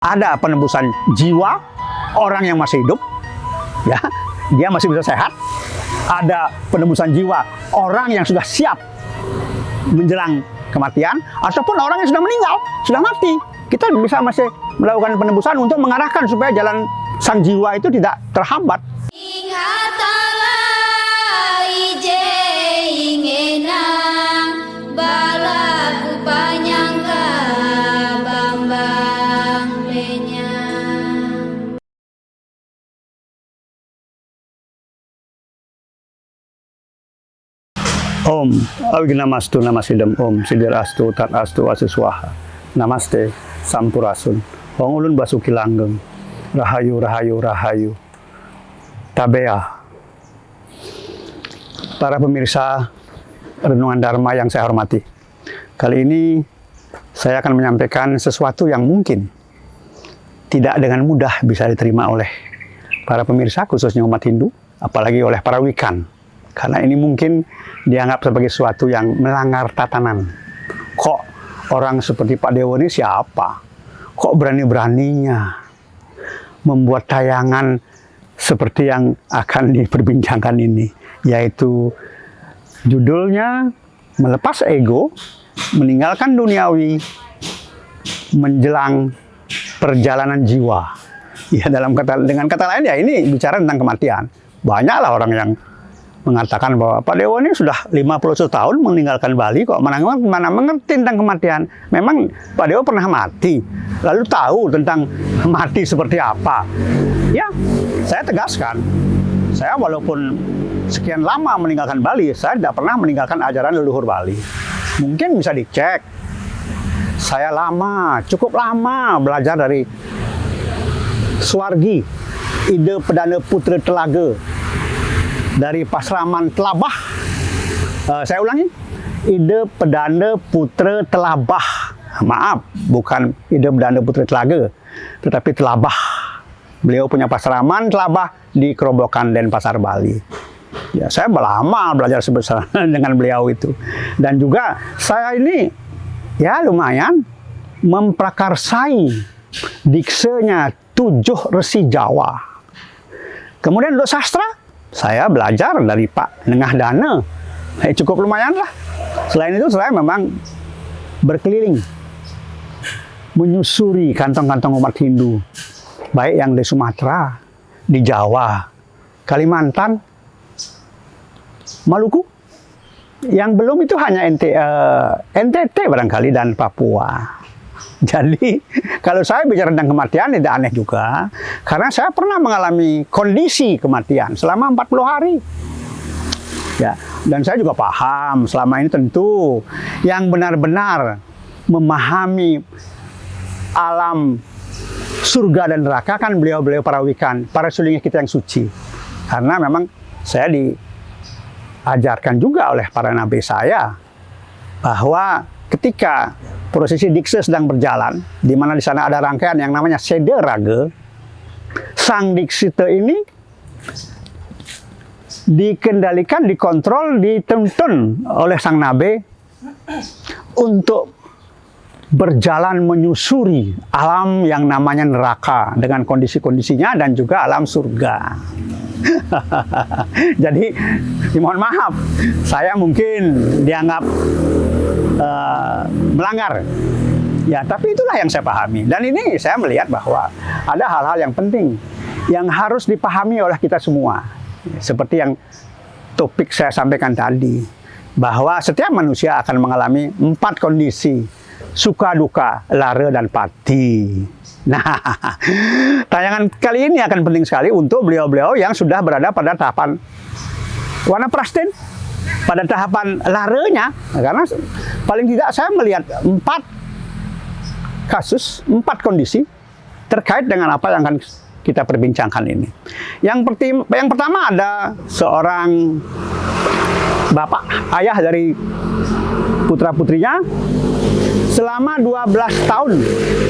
Ada penembusan jiwa orang yang masih hidup, ya, dia masih bisa sehat. Ada penembusan jiwa orang yang sudah siap menjelang kematian, ataupun orang yang sudah meninggal, sudah mati. Kita bisa masih melakukan penembusan untuk mengarahkan supaya jalan sang jiwa itu tidak terhambat. Om, Awignamastu Namasidam Om, Sidir Astu, Tat Astu, Asuswaha, Namaste, Sampurasun, Wong Ulun Basuki Langgeng, Rahayu, Rahayu, Rahayu, Tabea. Para pemirsa Renungan Dharma yang saya hormati, kali ini saya akan menyampaikan sesuatu yang mungkin tidak dengan mudah bisa diterima oleh para pemirsa, khususnya umat Hindu, apalagi oleh para Wikan. Karena ini mungkin dianggap sebagai sesuatu yang melanggar tatanan. Kok orang seperti Pak Dewo ini siapa? Kok berani-beraninya membuat tayangan seperti yang akan diperbincangkan ini? Yaitu judulnya Melepas Ego, Meninggalkan Duniawi, Menjelang Perjalanan Jiwa. Ya, dengan kata lain ya ini bicara tentang kematian. Banyaklah orang yang mengatakan bahwa Pak Dewo ini sudah 51 tahun meninggalkan Bali, kok mana mengerti tentang kematian. Memang Pak Dewo pernah mati, lalu tahu tentang mati seperti apa. Ya, saya tegaskan, saya walaupun sekian lama meninggalkan Bali, saya tidak pernah meninggalkan ajaran leluhur Bali. Mungkin bisa dicek, saya cukup lama belajar dari Swargi, Ide Pedana Putra Telaga, dari Pasraman Telabah. Saya ulangi, Ide Pedana Putra Telabah. Maaf, bukan Ide Pedana Putra Telaga, tetapi Telabah. Beliau punya pasraman Telabah di Kerobokan Denpasar, Bali. Ya, saya lama belajar sebesar dengan beliau itu. Dan juga saya ini ya lumayan memprakarsai diksenya 7 resi Jawa. Kemudian untuk sastra, saya belajar dari Pak Nengah Dana. Cukup lumayan lah. Selain itu saya memang berkeliling menyusuri kantong-kantong umat Hindu, baik yang di Sumatera, di Jawa, Kalimantan, Maluku. Yang belum itu hanya NTT barangkali dan Papua. Jadi, kalau saya bicara tentang kematian, tidak aneh juga. Karena saya pernah mengalami kondisi kematian selama 40 hari. Ya, dan saya juga paham selama ini tentu yang benar-benar memahami alam surga dan neraka kan beliau-beliau para Wikan, para sulingi kita yang suci. Karena memang saya diajarkan juga oleh para nabi saya bahwa ketika prosesi dikse sedang berjalan, di mana di sana ada rangkaian yang namanya Sede Raga, sang diksita ini dikendalikan, dikontrol, dituntun oleh sang nabe untuk berjalan menyusuri alam yang namanya neraka dengan kondisi-kondisinya dan juga alam surga. Jadi, mohon maaf, saya mungkin dianggap melanggar. Ya, tapi itulah yang saya pahami. Dan ini saya melihat bahwa ada hal-hal yang penting yang harus dipahami oleh kita semua. Seperti yang topik saya sampaikan tadi, bahwa setiap manusia akan mengalami 4 kondisi: suka, duka, lara, dan pati. Nah, tayangan kali ini akan penting sekali untuk beliau-beliau yang sudah berada pada tahapan Wanaprasten, pada tahapan laranya. Karena paling tidak saya melihat 4 kasus, 4 kondisi terkait dengan apa yang akan kita perbincangkan ini. Yang pertama ada seorang bapak, ayah dari putra-putrinya. Selama 12 tahun,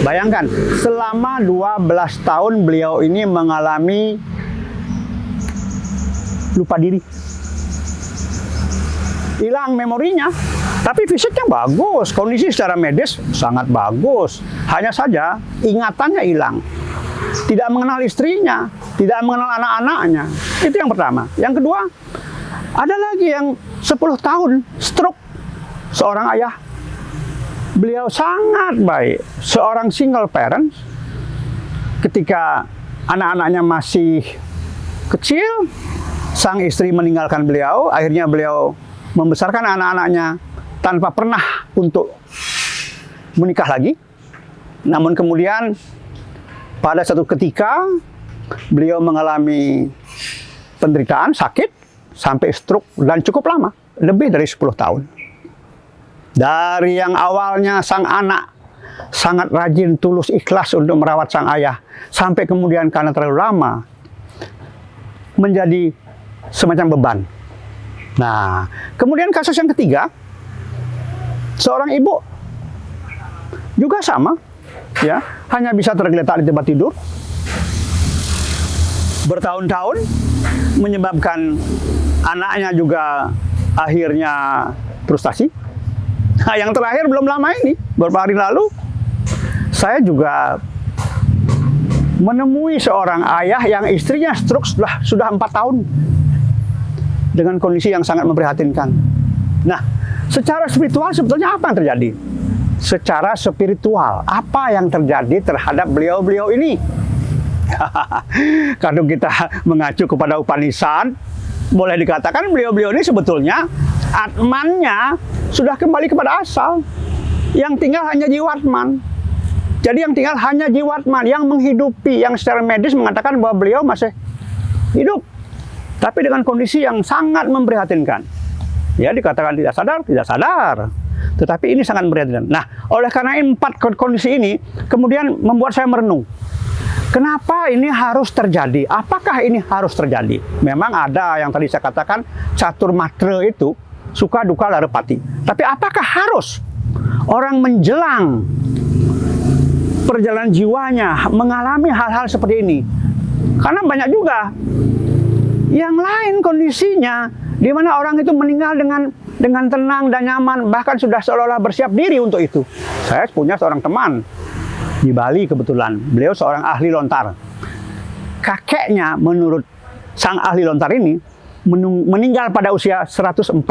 bayangkan, selama 12 tahun beliau ini mengalami lupa diri. hilang memorinya. Tapi fisiknya bagus, kondisi secara medis sangat bagus. Hanya saja ingatannya hilang. Tidak mengenal istrinya, tidak mengenal anak-anaknya. Itu yang pertama. Yang kedua, ada lagi yang 10 tahun stroke seorang ayah. Beliau sangat baik, seorang single parent. Ketika anak-anaknya masih kecil, sang istri meninggalkan beliau. Akhirnya beliau membesarkan anak-anaknya tanpa pernah untuk menikah lagi. Namun kemudian pada satu ketika beliau mengalami penderitaan, sakit, sampai stroke dan cukup lama, lebih dari 10 tahun. Dari yang awalnya sang anak sangat rajin, tulus, ikhlas untuk merawat sang ayah, sampai kemudian karena terlalu lama menjadi semacam beban. Nah, kemudian kasus yang ketiga, seorang ibu juga sama, ya, hanya bisa tergeletak di tempat tidur bertahun-tahun, menyebabkan anaknya juga akhirnya frustasi. Nah, yang terakhir belum lama ini, beberapa hari lalu, saya juga menemui seorang ayah yang istrinya stroke sudah 4 tahun dengan kondisi yang sangat memprihatinkan. Nah, secara spiritual sebetulnya apa yang terjadi? Secara spiritual, apa yang terjadi terhadap beliau-beliau ini? Kalau kita mengacu kepada Upanishad, boleh dikatakan beliau-beliau ini sebetulnya Atmannya sudah kembali kepada asal. Yang tinggal hanya jiwatman. Jadi yang tinggal hanya jiwatman yang menghidupi, yang secara medis mengatakan bahwa beliau masih hidup. Tapi dengan kondisi yang sangat memprihatinkan. Ya, dikatakan tidak sadar. Tetapi ini sangat memprihatinkan. Nah, oleh karena 4 kondisi ini, kemudian membuat saya merenung. Kenapa ini harus terjadi? Apakah ini harus terjadi? Memang ada yang tadi saya katakan, catur matra itu, suka duka lare pati. Tapi apakah harus orang menjelang perjalanan jiwanya mengalami hal-hal seperti ini? Karena banyak juga yang lain kondisinya, di mana orang itu meninggal dengan tenang dan nyaman, bahkan sudah seolah-olah bersiap diri untuk itu. Saya punya seorang teman di Bali kebetulan, beliau seorang ahli lontar. Kakeknya menurut sang ahli lontar ini meninggal pada usia 147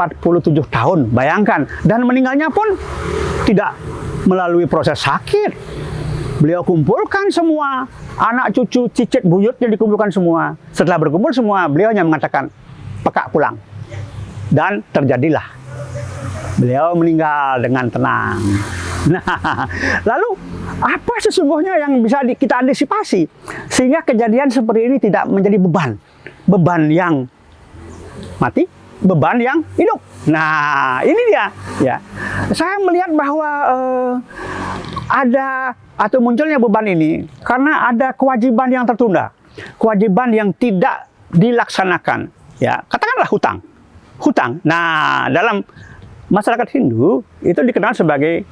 tahun, bayangkan. Dan meninggalnya pun tidak melalui proses sakit. Beliau kumpulkan semua, anak cucu, cicit, buyutnya dikumpulkan semua. Setelah berkumpul semua, beliau hanya mengatakan, "Pekak pulang." Dan terjadilah. Beliau meninggal dengan tenang. Nah, lalu apa sesungguhnya yang bisa kita antisipasi sehingga kejadian seperti ini tidak menjadi beban? Beban yang mati, beban yang hidup. Nah, ini dia. Ya, saya melihat bahwa ada atau munculnya beban ini karena ada kewajiban yang tertunda, kewajiban yang tidak dilaksanakan. Ya, katakanlah hutang. Nah, dalam masyarakat Hindu itu dikenal sebagai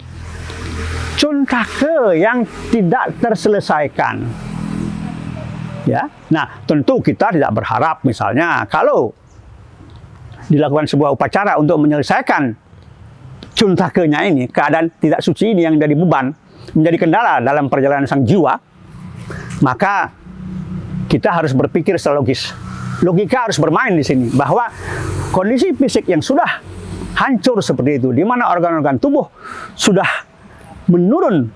cuntake yang tidak terselesaikan. Ya, nah tentu kita tidak berharap misalnya kalau dilakukan sebuah upacara untuk menyelesaikan cuntakenya ini, keadaan tidak suci ini yang jadi beban, menjadi kendala dalam perjalanan sang jiwa, maka kita harus berpikir secara logis. Logika harus bermain di sini, bahwa kondisi fisik yang sudah hancur seperti itu, di mana organ-organ tubuh sudah menurun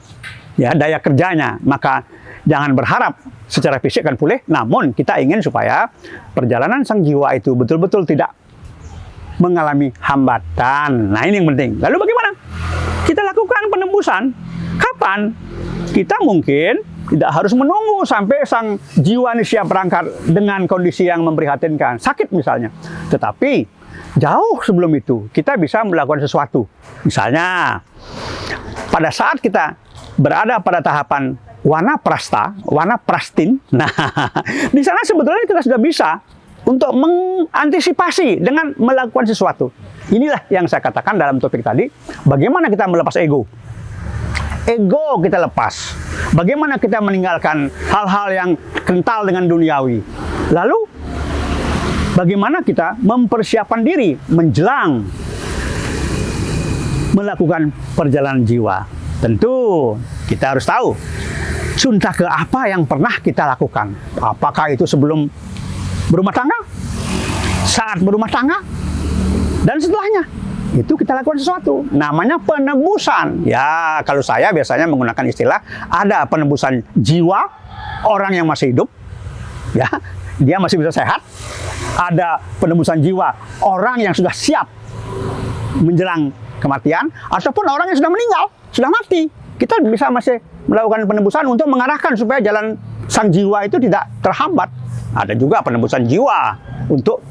ya daya kerjanya, maka jangan berharap secara fisik akan pulih, namun kita ingin supaya perjalanan sang jiwa itu betul-betul tidak mengalami hambatan. Nah, ini yang penting. Lalu bagaimana? Kita lakukan penembusan. Kapan? Kita mungkin tidak harus menunggu sampai sang jiwa ini siap berangkat dengan kondisi yang memprihatinkan, sakit misalnya. Tetapi jauh sebelum itu kita bisa melakukan sesuatu. Misalnya pada saat kita berada pada tahapan wana prasta, wana prastin. Nah, di sana sebetulnya kita sudah bisa untuk mengantisipasi dengan melakukan sesuatu. Inilah yang saya katakan dalam topik tadi, bagaimana kita melepas ego. Ego kita lepas. Bagaimana kita meninggalkan hal-hal yang kental dengan duniawi. Lalu, bagaimana kita mempersiapkan diri menjelang melakukan perjalanan jiwa. Tentu kita harus tahu Cuntake apa yang pernah kita lakukan. Apakah itu sebelum berumah tangga, saat berumah tangga, dan setelahnya. Itu kita lakukan sesuatu. Namanya penebusan. Ya, kalau saya biasanya menggunakan istilah ada penebusan jiwa orang yang masih hidup. Ya, dia masih bisa sehat. Ada penebusan jiwa orang yang sudah siap menjelang kematian, ataupun orang yang sudah meninggal, sudah mati. Kita bisa masih melakukan penebusan untuk mengarahkan supaya jalan sang jiwa itu tidak terhambat. Ada juga penebusan jiwa untuk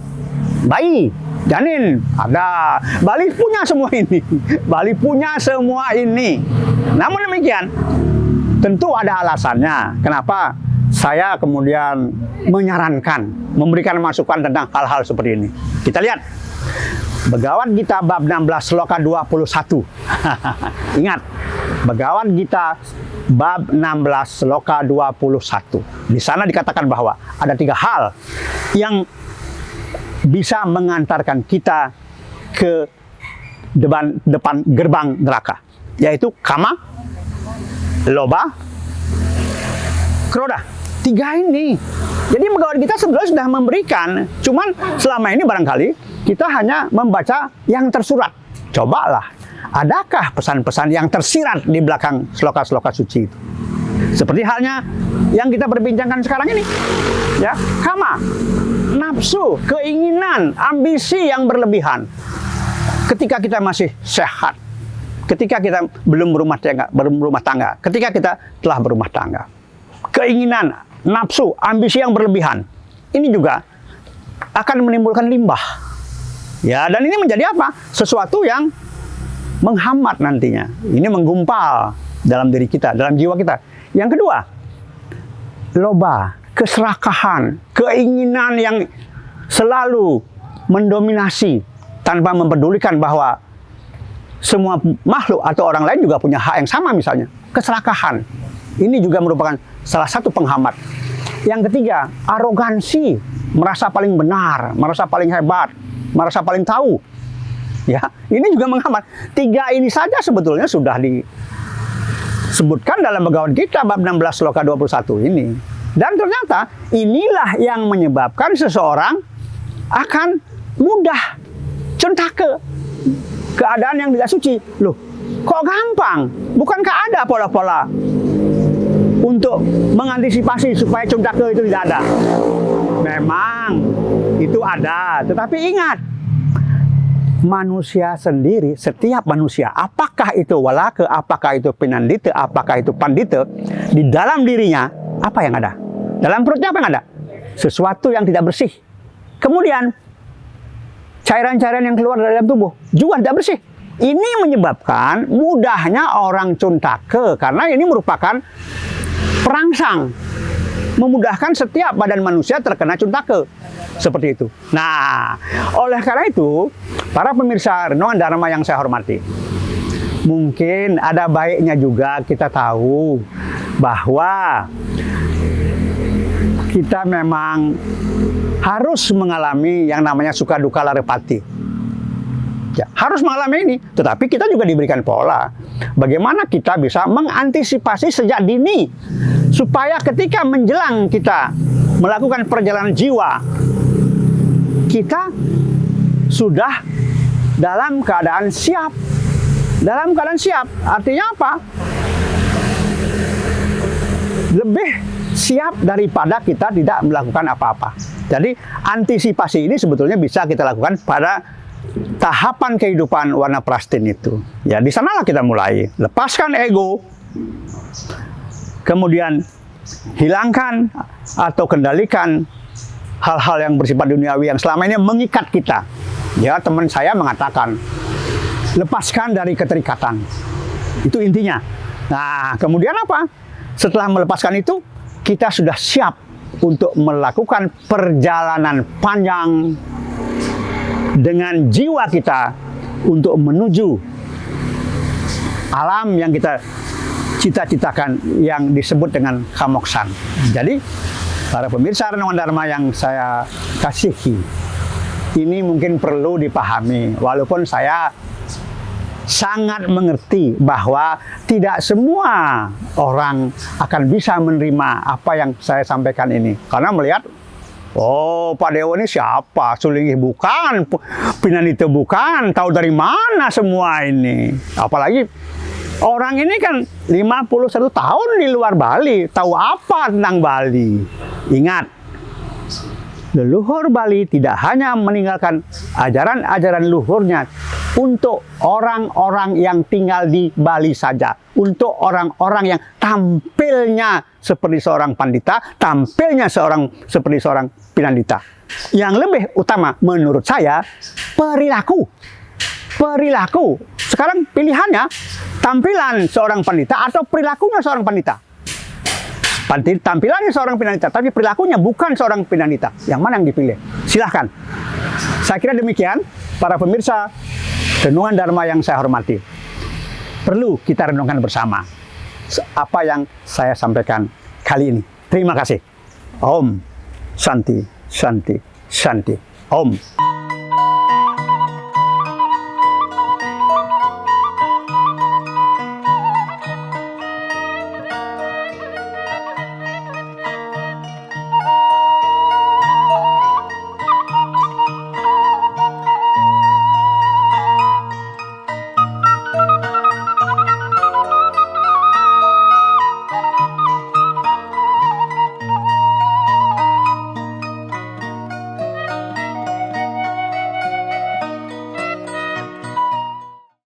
bayi, janin. Ada. Bali punya semua ini. Bali punya semua ini. Namun demikian, tentu ada alasannya. Kenapa saya kemudian menyarankan, memberikan masukan tentang hal-hal seperti ini. Kita lihat. Bhagavad Gita bab 16 sloka 21. Ingat, Bhagavad Gita bab 16 sloka 21. Di sana dikatakan bahwa ada 3 hal yang bisa mengantarkan kita ke depan gerbang neraka, yaitu kama, loba, krodha. 3 ini. Jadi Bhagavad Gita sebenarnya sudah memberikan, cuman selama ini barangkali kita hanya membaca yang tersurat. Cobalah, adakah pesan-pesan yang tersirat di belakang sloka-sloka suci itu? Seperti halnya yang kita perbincangkan sekarang ini. Ya, kama, nafsu, keinginan, ambisi yang berlebihan. Ketika kita masih sehat, ketika kita belum berumah tangga, ketika kita telah berumah tangga. Keinginan, nafsu, ambisi yang berlebihan. Ini juga akan menimbulkan limbah. Ya, dan ini menjadi apa? Sesuatu yang menghambat nantinya. Ini menggumpal dalam diri kita, dalam jiwa kita. Yang kedua, loba, keserakahan, keinginan yang selalu mendominasi tanpa mempedulikan bahwa semua makhluk atau orang lain juga punya hak yang sama misalnya. Keserakahan. Ini juga merupakan salah satu penghambat. Yang ketiga, arogansi, merasa paling benar, merasa paling hebat, merasa paling tahu. Ya, ini juga menghambat. 3 ini saja sebetulnya sudah disebutkan dalam Bhagavad Gita bab 16 sloka 21 ini. Dan ternyata inilah yang menyebabkan seseorang akan mudah cuntake keadaan yang tidak suci. Loh, kok gampang? Bukankah ada pola-pola untuk mengantisipasi supaya cuntake itu tidak ada? Memang itu ada, tetapi ingat, manusia sendiri, setiap manusia, apakah itu walaka, apakah itu pinandita, apakah itu pandita, di dalam dirinya apa yang ada? Dalam perutnya apa yang ada? Sesuatu yang tidak bersih. Kemudian cairan-cairan yang keluar dari dalam tubuh juga tidak bersih. Ini menyebabkan mudahnya orang cuntake, karena ini merupakan perangsang, memudahkan setiap badan manusia terkena cuntake. Seperti itu. Nah, oleh karena itu, para pemirsa Renungan Dharma yang saya hormati, mungkin ada baiknya juga kita tahu bahwa kita memang harus mengalami yang namanya suka duka larepati. Ya, harus mengalami ini, tetapi kita juga diberikan pola. Bagaimana kita bisa mengantisipasi sejak dini, supaya ketika menjelang kita melakukan perjalanan jiwa, kita sudah dalam keadaan siap. Dalam keadaan siap, artinya apa? Lebih siap daripada kita tidak melakukan apa-apa. Jadi antisipasi ini sebetulnya bisa kita lakukan pada tahapan kehidupan warna prastin itu. Ya, di sanalah kita mulai. Lepaskan ego, kemudian hilangkan atau kendalikan hal-hal yang bersifat duniawi yang selama ini mengikat kita. Ya, teman saya mengatakan, lepaskan dari keterikatan. Itu intinya. Nah, kemudian apa? Setelah melepaskan itu, kita sudah siap untuk melakukan perjalanan panjang dengan jiwa kita untuk menuju alam yang kita cita-citakan yang disebut dengan kamoksan. Jadi, para pemirsa Renungan Dharma yang saya kasihi, ini mungkin perlu dipahami. Walaupun saya sangat mengerti bahwa tidak semua orang akan bisa menerima apa yang saya sampaikan ini. Karena melihat, oh Pak Dewo ini siapa? Sulingih bukan, Pinanito bukan, tahu dari mana semua ini. Apalagi orang ini kan 51 tahun di luar Bali, tahu apa tentang Bali. Ingat, leluhur Bali tidak hanya meninggalkan ajaran-ajaran luhurnya untuk orang-orang yang tinggal di Bali saja, untuk orang-orang yang tampilnya seperti seorang pandita, tampilnya seperti seorang pinandita. Yang lebih utama menurut saya, perilaku. Sekarang pilihannya tampilan seorang pandita atau perilakunya seorang pandita. Tampilannya seorang pinandita, tapi perilakunya bukan seorang pinandita. Yang mana yang dipilih? Silahkan. Saya kira demikian, para pemirsa Renungan Dharma yang saya hormati. Perlu kita renungkan bersama apa yang saya sampaikan kali ini. Terima kasih. Om Santi, Santi, Santi. Om.